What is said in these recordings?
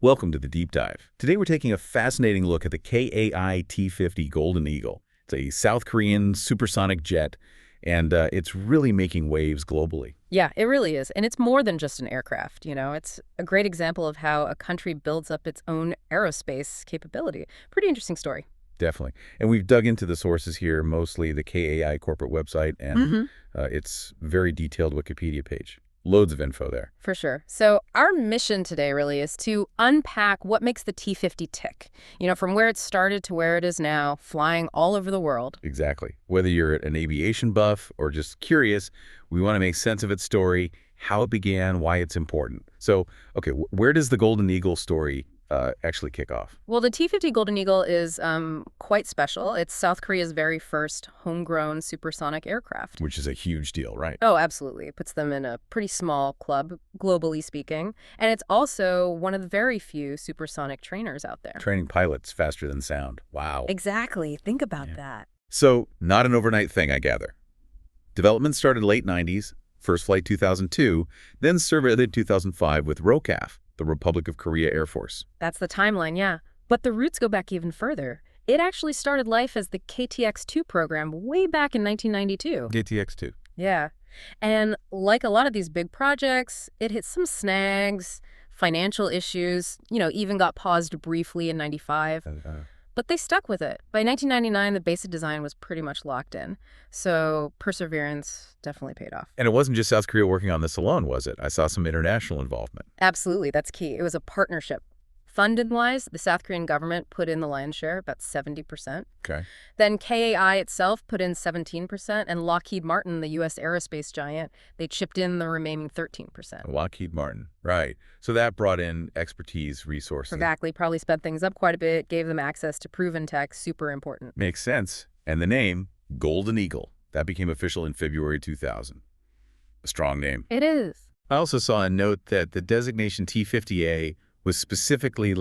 Welcome to the Deep Dive. Today we're taking a fascinating look at the KAI T-50 Golden Eagle. It's a South Korean supersonic jet, and it's really making waves globally. Yeah, it really is. And it's more than just an aircraft, It's a great example of how a country builds up its own aerospace capability. Pretty interesting story. Definitely. And we've dug into the sources here, mostly the KAI corporate website and its very detailed Wikipedia page. Loads of info there. For sure. So our mission today really is to unpack what makes the T-50 tick, from where it started to where it is now, flying all over the world. Exactly. Whether you're an aviation buff or just curious, we want to make sense of its story, how it began, why it's important. So, okay, where does the Golden Eagle story actually kick off? Well, the T-50 Golden Eagle is quite special. It's South Korea's very first homegrown supersonic aircraft. Which is a huge deal, right? Oh, absolutely. It puts them in a pretty small club, globally speaking. And it's also one of the very few supersonic trainers out there. Training pilots faster than sound. Wow. Exactly. Think about that. So, not an overnight thing, I gather. Development started late 90s, first flight 2002, then surveyed in 2005 with ROCAF, the Republic of Korea Air Force. That's the timeline, yeah. But the roots go back even further. It actually started life as the KTX-2 program way back in 1992. KTX-2. Yeah. And like a lot of these big projects, it hit some snags, financial issues, even got paused briefly in 95. But they stuck with it. By 1999, the basic design was pretty much locked in. So perseverance definitely paid off. And it wasn't just South Korea working on this alone, was it? I saw some international involvement. Absolutely. That's key. It was a partnership. Funded-wise, the South Korean government put in the lion's share, about 70%. Okay. Then KAI itself put in 17%, and Lockheed Martin, the U.S. aerospace giant, they chipped in the remaining 13%. Lockheed Martin, right. So that brought in expertise, resources. Exactly. Probably sped things up quite a bit, gave them access to proven tech, super important. Makes sense. And the name, Golden Eagle, that became official in February 2000. A strong name. It is. I also saw a note that the designation T-50A was specifically,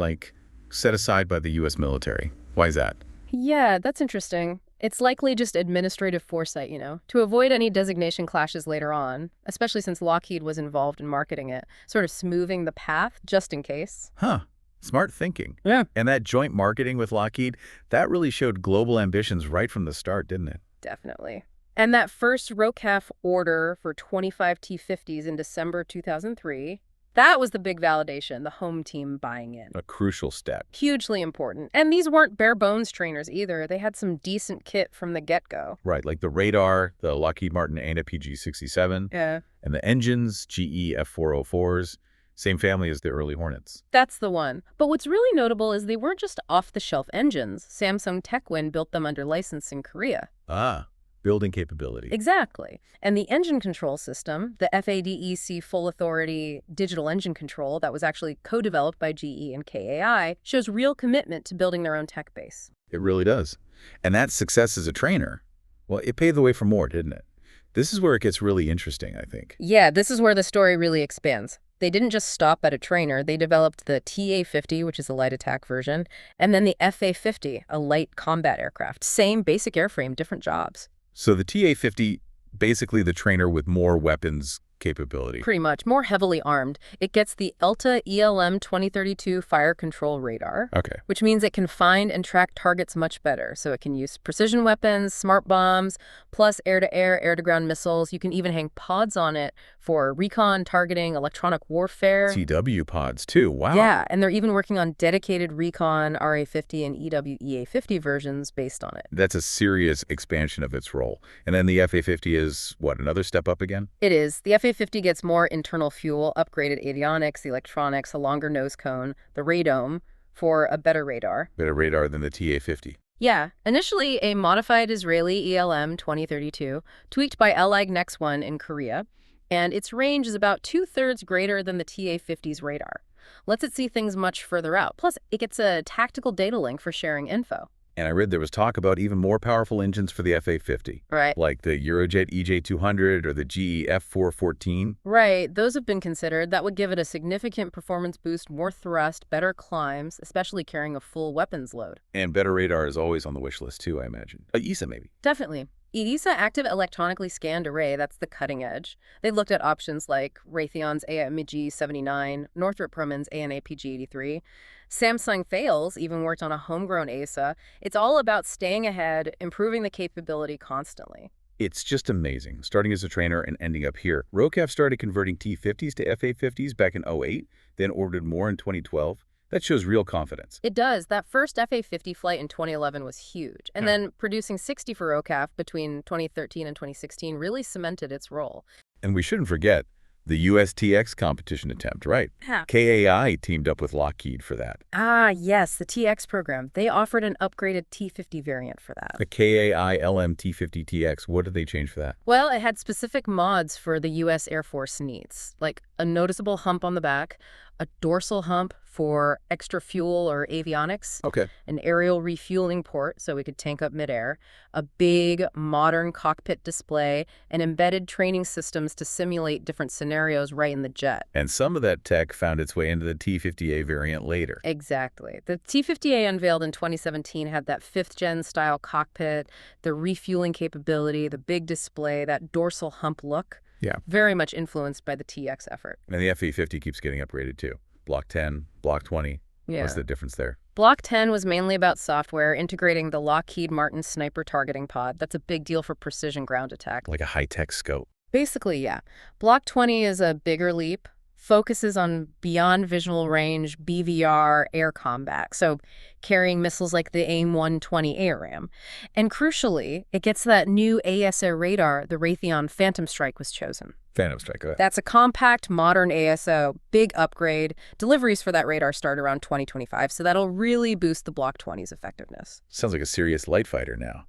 set aside by the U.S. military. Why is that? Yeah, that's interesting. It's likely just administrative foresight, to avoid any designation clashes later on, especially since Lockheed was involved in marketing it, sort of smoothing the path just in case. Huh. Smart thinking. Yeah. And that joint marketing with Lockheed, that really showed global ambitions right from the start, didn't it? Definitely. And that first ROCAF order for 25 T-50s in December 2003, that was the big validation, the home team buying in. A crucial step. Hugely important. And these weren't bare bones trainers either. They had some decent kit from the get-go. Right, like the radar, the Lockheed Martin ANA PG-67. Yeah. And the engines, GE F404s. Same family as the early Hornets. That's the one. But what's really notable is they weren't just off-the-shelf engines. Samsung Techwin built them under license in Korea. Ah, building capability. Exactly. And the engine control system, the FADEC Full Authority Digital Engine Control that was actually co-developed by GE and KAI, shows real commitment to building their own tech base. It really does. And that success as a trainer, well, it paved the way for more, didn't it? This is where it gets really interesting, I think. Yeah, this is where the story really expands. They didn't just stop at a trainer. They developed the TA-50, which is a light attack version, and then the FA-50, a light combat aircraft. Same basic airframe, different jobs. So the TA-50, basically the trainer with more weapons capability. Pretty much. More heavily armed. It gets the ELTA ELM 2032 fire control radar, which means it can find and track targets much better. So it can use precision weapons, smart bombs, plus air-to-air, air-to-ground missiles. You can even hang pods on it for recon, targeting, electronic warfare. CW pods, too. Wow. Yeah, and they're even working on dedicated recon RA-50 and EWEA-50 versions based on it. That's a serious expansion of its role. And then the FA-50 is, what, another step up again? It is. The FA-50 gets more internal fuel, upgraded avionics, the electronics, a longer nose cone, the radome for a better radar. Better radar than the TA-50. Yeah, initially a modified Israeli ELM 2032, tweaked by LAG Next 1 in Korea, and its range is about 2/3 greater than the TA-50's radar. Lets it see things much further out. Plus, it gets a tactical data link for sharing info. And I read there was talk about even more powerful engines for the FA-50. Right. Like the Eurojet EJ200 or the GE F414. Right. Those have been considered. That would give it a significant performance boost, more thrust, better climbs, especially carrying a full weapons load. And better radar is always on the wish list too, I imagine. ESA maybe. Definitely. EDISA Active Electronically Scanned Array, that's the cutting edge. They looked at options like Raytheon's AMG-79, Northrop Grumman's AN/APG-83. Samsung Thales even worked on a homegrown AESA. It's all about staying ahead, improving the capability constantly. It's just amazing, starting as a trainer and ending up here. RoCAF started converting T-50s to F/A-50s back in '08, then ordered more in 2012. That shows real confidence. It does. That first F/A-50 flight in 2011 was huge. And then producing 60 for RoCAF between 2013 and 2016 really cemented its role. And we shouldn't forget the USTX competition attempt, right? Yeah. KAI teamed up with Lockheed for that. Ah, yes, the TX program. They offered an upgraded T-50 variant for that. The KAI LM T-50TX, what did they change for that? Well, it had specific mods for the U.S. Air Force needs, like a noticeable hump on the back, a dorsal hump for extra fuel or avionics, Okay. an aerial refueling port so we could tank up midair, a big modern cockpit display, and embedded training systems to simulate different scenarios right in the jet. And some of that tech found its way into the T-50A variant later. Exactly. The T-50A unveiled in 2017 had that fifth-gen style cockpit, the refueling capability, the big display, that dorsal hump look. Yeah. Very much influenced by the TX effort. And the F/A-50 keeps getting upgraded too. Block 10, Block 20. Yeah. What's the difference there? Block 10 was mainly about software, integrating the Lockheed Martin Sniper targeting pod. That's a big deal for precision ground attack. Like a high-tech scope. Basically, yeah. Block 20 is a bigger leap, focuses on beyond visual range, BVR, air combat, so carrying missiles like the AIM-120 ARAM. And crucially, it gets that new AESA radar. The Raytheon Phantom Strike was chosen. Phantom Strike, go ahead. That's a compact, modern AESA, big upgrade. Deliveries for that radar start around 2025, so that'll really boost the Block 20's effectiveness. Sounds like a serious light fighter now.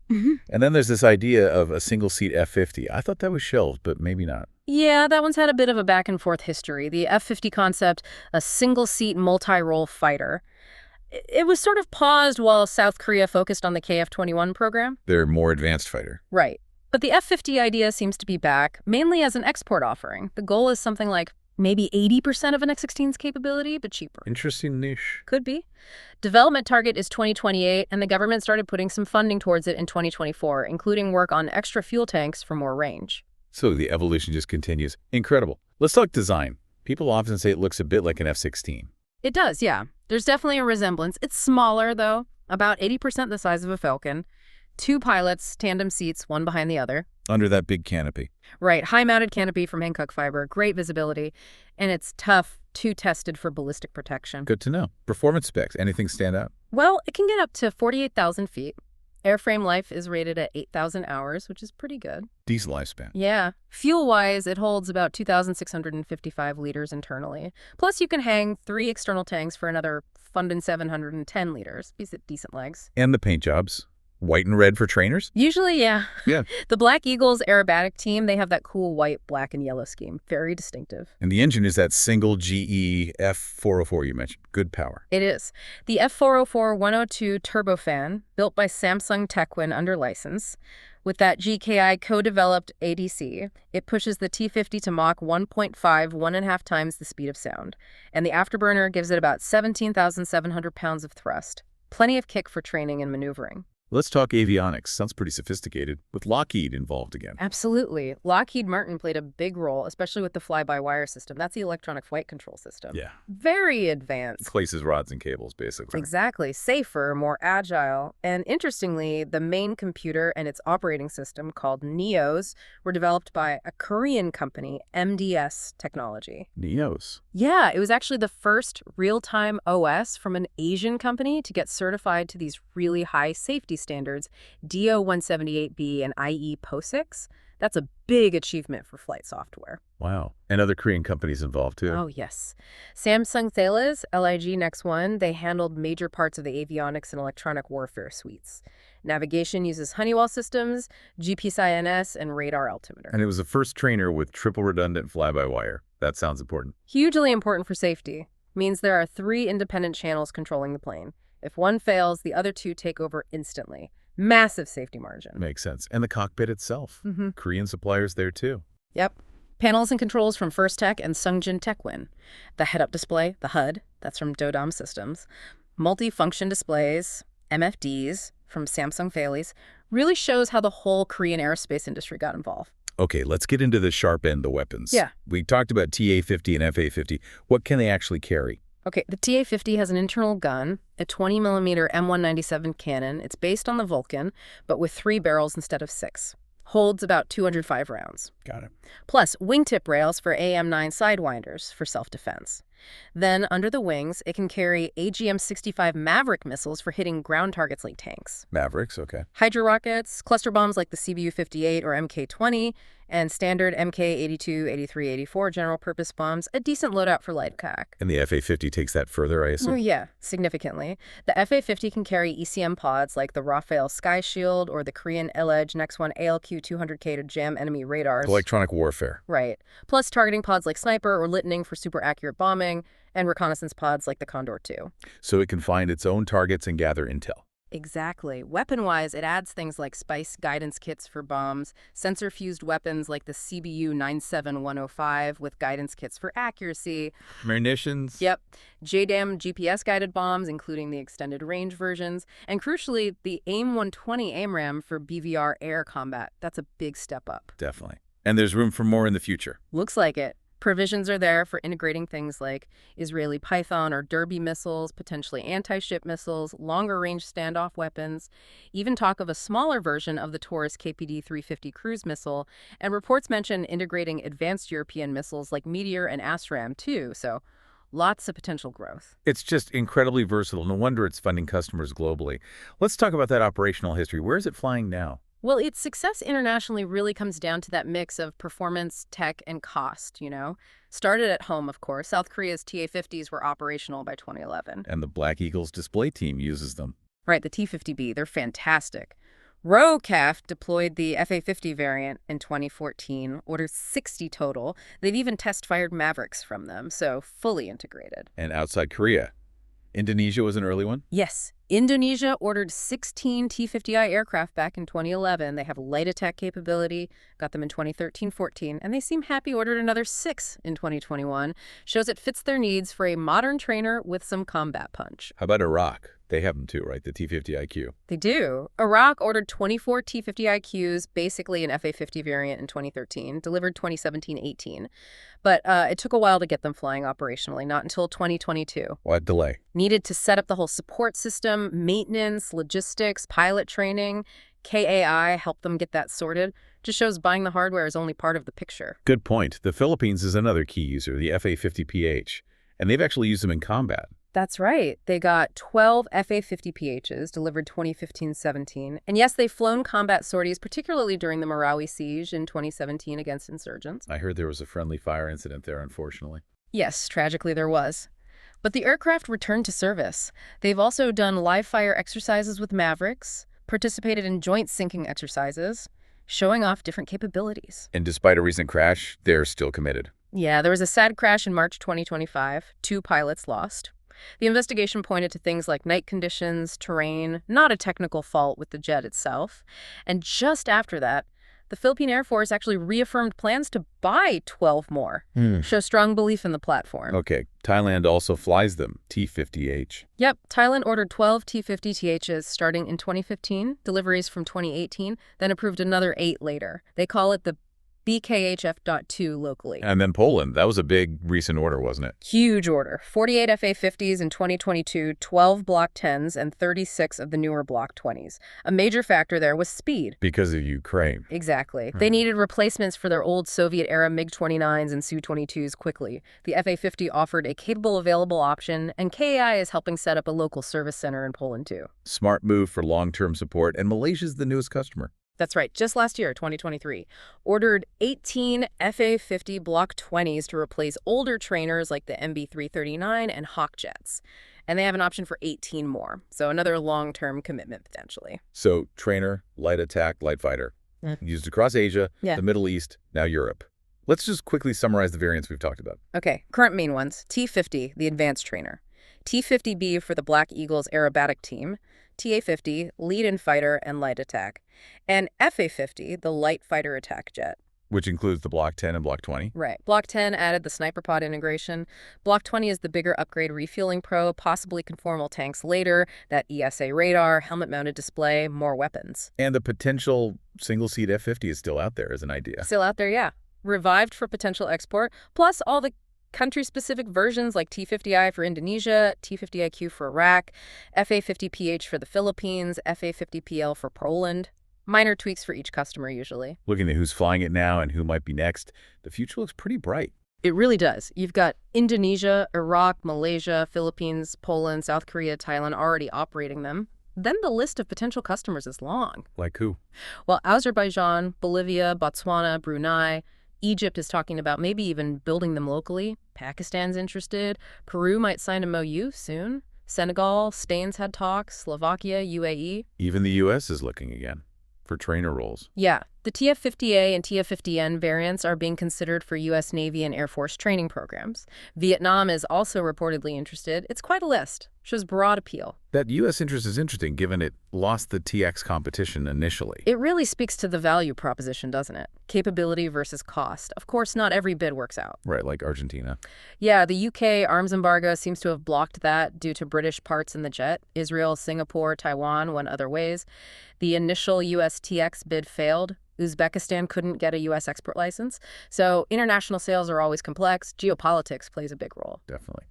And then there's this idea of a single-seat F-50. I thought that was shelved, but maybe not. Yeah, that one's had a bit of a back-and-forth history. The F-50 concept, a single-seat, multi-role fighter. It was sort of paused while South Korea focused on the KF-21 program. They're more advanced fighter. Right. But the F-50 idea seems to be back, mainly as an export offering. The goal is something like maybe 80% of an X-16's capability, but cheaper. Interesting niche. Could be. Development target is 2028, and the government started putting some funding towards it in 2024, including work on extra fuel tanks for more range. So the evolution just continues. Incredible. Let's talk design. People often say it looks a bit like an F-16. It does, yeah. There's definitely a resemblance. It's smaller, though, about 80% the size of a Falcon. 2 pilots, tandem seats, one behind the other. Under that big canopy. Right, high-mounted canopy from Hankook fiber, great visibility, and it's tough, too tested for ballistic protection. Good to know. Performance specs, anything stand out? Well, it can get up to 48,000 feet. Airframe life is rated at 8,000 hours, which is pretty good. Decent lifespan. Yeah. Fuel-wise, it holds about 2,655 liters internally. Plus, you can hang 3 external tanks for another fundin' 710 liters. Decent legs. And the paint jobs. White and red for trainers? Usually, yeah. Yeah. The Black Eagles aerobatic team, they have that cool white, black, and yellow scheme. Very distinctive. And the engine is that single GE F404 you mentioned. Good power. It is. The F404-102 turbofan, built by Samsung Techwin under license. With that GKI co-developed ADC, it pushes the T-50 to Mach 1.5, 1.5 times the speed of sound. And the afterburner gives it about 17,700 pounds of thrust. Plenty of kick for training and maneuvering. Let's talk avionics. Sounds pretty sophisticated, with Lockheed involved again. Absolutely. Lockheed Martin played a big role, especially with the fly-by-wire system. That's the electronic flight control system. Yeah. Very advanced. Places rods and cables, basically. Exactly. Safer, more agile. And interestingly, the main computer and its operating system, called NEOS, were developed by a Korean company, MDS Technology. NEOS. Yeah, it was actually the first real-time OS from an Asian company to get certified to these really high safety standards, DO-178B and IE POSIX. That's a big achievement for flight software. Wow. And other Korean companies involved, too. Oh, yes. Samsung Thales, LIG Next One, they handled major parts of the avionics and electronic warfare suites. Navigation uses Honeywell systems, GPS-INS, and radar altimeter. And it was the first trainer with triple redundant fly-by-wire. That sounds important. Hugely important for safety. Means there are 3 independent channels controlling the plane. If one fails, the other 2 take over instantly. Massive safety margin. Makes sense. And the cockpit itself. Korean suppliers there, too. Yep. Panels and controls from First Tech and Sungjin Techwin. The head-up display, the HUD, that's from Dodam Systems. Multi-function displays, MFDs, from Samsung Thales. Really shows how the whole Korean aerospace industry got involved. Okay, let's get into the sharp end, the weapons. Yeah. We talked about TA-50 and FA-50. What can they actually carry? Okay, the TA-50 has an internal gun, a 20mm M197 cannon. It's based on the Vulcan, but with 3 barrels instead of 6. Holds about 205 rounds. Got it. Plus, wingtip rails for AM-9 sidewinders for self-defense. Then, under the wings, it can carry AGM-65 Maverick missiles for hitting ground targets like tanks. Mavericks, okay. Hydra rockets, cluster bombs like the CBU-58 or MK-20, and standard MK-82, 83, 84 general-purpose bombs, a decent loadout for light attack. And the FA-50 takes that further, I assume? Oh, yeah, significantly. The FA-50 can carry ECM pods like the Rafael Sky Shield or the Korean L-Edge Next One ALQ-200K to jam enemy radars. Electronic warfare. Right. Plus targeting pods like Sniper or Lightning for super accurate bombing, and reconnaissance pods like the Condor 2. So it can find its own targets and gather intel. Exactly. Weapon-wise, it adds things like SPICE guidance kits for bombs, sensor-fused weapons like the CBU 97105 with guidance kits for accuracy. Munitions. Yep. JDAM GPS-guided bombs, including the extended range versions, and crucially, the AIM-120 AMRAAM for BVR air combat. That's a big step up. Definitely. And there's room for more in the future. Looks like it. Provisions are there for integrating things like Israeli Python or Derby missiles, potentially anti-ship missiles, longer-range standoff weapons, even talk of a smaller version of the Taurus KPD-350 cruise missile, and reports mention integrating advanced European missiles like Meteor and ASRAAM too, so lots of potential growth. It's just incredibly versatile. No wonder it's funding customers globally. Let's talk about that operational history. Where is it flying now? Well, its success internationally really comes down to that mix of performance, tech, and cost, Started at home, of course. South Korea's TA-50s were operational by 2011. And the Black Eagles display team uses them. Right, the T-50B, they're fantastic. RoCAF deployed the FA-50 variant in 2014, ordered 60 total. They've even test-fired Mavericks from them, so fully integrated. And outside Korea, Indonesia was an early one? Yes. Indonesia ordered 16 T-50I aircraft back in 2011. They have light attack capability, got them in 2013-14, and they seem happy ordered another 6 in 2021. Shows it fits their needs for a modern trainer with some combat punch. How about Iraq? They have them too, right? The T-50IQ. They do. Iraq ordered 24 T-50IQs, basically an FA-50 variant in 2013, delivered 2017-18. But it took a while to get them flying operationally, not until 2022. What delay? Needed to set up the whole support system, maintenance, logistics, pilot training. KAI helped them get that sorted. Just shows buying the hardware is only part of the picture. Good point. The Philippines is another key user, the FA-50PH, and they've actually used them in combat. That's right. They got 12 FA-50PHs delivered 2015-17. And yes, they've flown combat sorties, particularly during the Marawi siege in 2017 against insurgents. I heard there was a friendly fire incident there, unfortunately. Yes, tragically there was. But the aircraft returned to service. They've also done live fire exercises with Mavericks, participated in joint sinking exercises, showing off different capabilities. And despite a recent crash, they're still committed. Yeah, there was a sad crash in March 2025. 2 pilots lost. The investigation pointed to things like night conditions, terrain, not a technical fault with the jet itself. And just after that, the Philippine Air Force actually reaffirmed plans to buy 12 more. Show strong belief in the platform. Okay, Thailand also flies them, T-50H. Yep, Thailand ordered 12 T-50THs starting in 2015, deliveries from 2018, then approved another 8 later. They call it the BKHF.2 locally. And then Poland. That was a big recent order, wasn't it? Huge order. 48 FA-50s in 2022, 12 Block 10s, and 36 of the newer Block 20s. A major factor there was speed. Because of Ukraine. Exactly. They needed replacements for their old Soviet-era MiG-29s and Su-22s quickly. The FA-50 offered a capable available option, and KAI is helping set up a local service center in Poland, too. Smart move for long-term support, and Malaysia's the newest customer. That's right. Just last year, 2023, ordered 18 FA-50 Block 20s to replace older trainers like the MB-339 and Hawk jets. And they have an option for 18 more. So another long-term commitment, potentially. So trainer, light attack, light fighter. Used across Asia, the Middle East, now Europe. Let's just quickly summarize the variants we've talked about. Okay, current main ones. T-50, the advanced trainer. T-50B for the Black Eagles aerobatic team. TA-50, lead-in fighter and light attack. And FA-50, the light fighter attack jet. Which includes the Block 10 and Block 20? Right. Block 10 added the sniper pod integration. Block 20 is the bigger upgrade refueling probe, possibly conformal tanks later, that ESA radar, helmet-mounted display, more weapons. And the potential single-seat F-50 is still out there as an idea. Still out there, yeah. Revived for potential export, plus all the country-specific versions like T-50I for Indonesia, T-50IQ for Iraq, FA-50PH for the Philippines, FA-50PL for Poland. Minor tweaks for each customer, usually. Looking at who's flying it now and who might be next, the future looks pretty bright. It really does. You've got Indonesia, Iraq, Malaysia, Philippines, Poland, South Korea, Thailand already operating them. Then the list of potential customers is long. Like who? Well, Azerbaijan, Bolivia, Botswana, Brunei. Egypt is talking about maybe even building them locally. Pakistan's interested. Peru might sign a MOU soon. Senegal, Spain's had talks. Slovakia, UAE. Even the U.S. is looking again for trainer roles. Yeah. The TF-50A and TF-50N variants are being considered for U.S. Navy and Air Force training programs. Vietnam is also reportedly interested. It's quite a list. Shows broad appeal. That U.S. interest is interesting, given it lost the TX competition initially. It really speaks to the value proposition, doesn't it? Capability versus cost. Of course, not every bid works out. Right, like Argentina. Yeah, the UK arms embargo seems to have blocked that due to British parts in the jet. Israel, Singapore, Taiwan went other ways. The initial U.S. TX bid failed. Uzbekistan couldn't get a U.S. export license. So international sales are always complex. Geopolitics plays a big role. Definitely.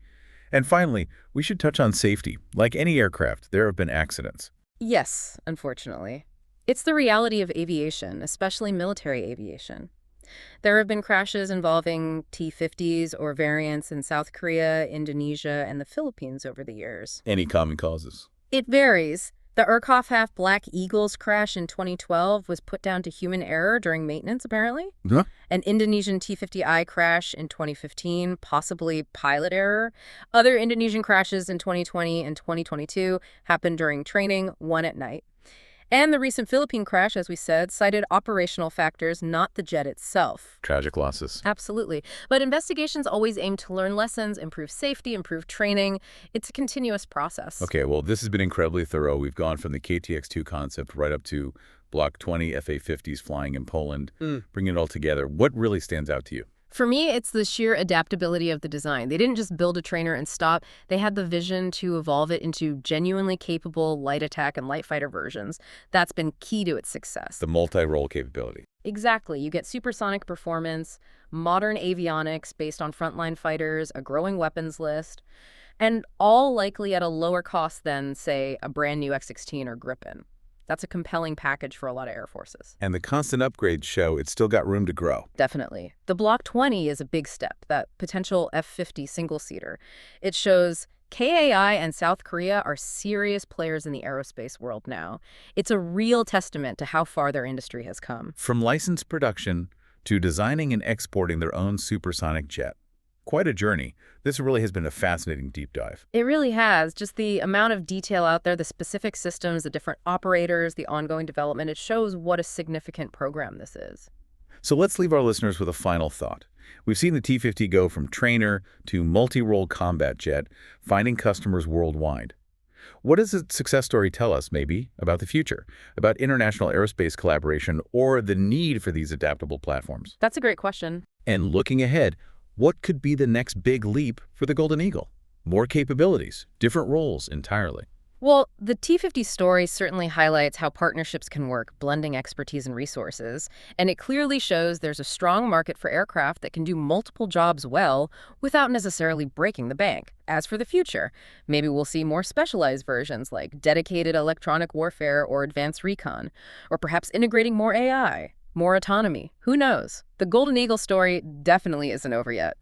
And finally, we should touch on safety. Like any aircraft, there have been accidents. Yes, unfortunately. It's the reality of aviation, especially military aviation. There have been crashes involving T-50s or variants in South Korea, Indonesia, and the Philippines over the years. Any common causes? It varies. The Irkov-HAF Black Eagles crash in 2012 was put down to human error during maintenance, apparently. Huh? An Indonesian T-50I crash in 2015, possibly pilot error. Other Indonesian crashes in 2020 and 2022 happened during training, one at night. And the recent Philippine crash, as we said, cited operational factors, not the jet itself. Tragic losses. Absolutely. But investigations always aim to learn lessons, improve safety, improve training. It's a continuous process. Okay, well, this has been incredibly thorough. We've gone from the KTX-2 concept right up to Block 20 FA-50s flying in Poland, bringing it all together. What really stands out to you? For me, it's the sheer adaptability of the design. They didn't just build a trainer and stop. They had the vision to evolve it into genuinely capable light attack and light fighter versions. That's been key to its success. The multi-role capability. Exactly. You get supersonic performance, modern avionics based on frontline fighters, a growing weapons list, and all likely at a lower cost than, say, a brand new X-16 or Gripen. That's a compelling package for a lot of air forces. And the constant upgrades show it's still got room to grow. Definitely. The Block 20 is a big step, that potential F-50 single-seater. It shows KAI and South Korea are serious players in the aerospace world now. It's a real testament to how far their industry has come. From licensed production to designing and exporting their own supersonic jet. Quite a journey. This really has been a fascinating deep dive. It really has. Just the amount of detail out there, the specific systems, the different operators, the ongoing development, it shows what a significant program this is. So let's leave our listeners with a final thought. We've seen the T-50 go from trainer to multi-role combat jet, finding customers worldwide. What does its success story tell us, maybe, about the future, about international aerospace collaboration, or the need for these adaptable platforms? That's a great question. And looking ahead, what could be the next big leap for the Golden Eagle? More capabilities, different roles entirely. Well, the T-50 story certainly highlights how partnerships can work, blending expertise and resources. And it clearly shows there's a strong market for aircraft that can do multiple jobs well without necessarily breaking the bank. As for the future, maybe we'll see more specialized versions like dedicated electronic warfare or advanced recon, or perhaps integrating more AI, more autonomy. Who knows? The Golden Eagle story definitely isn't over yet.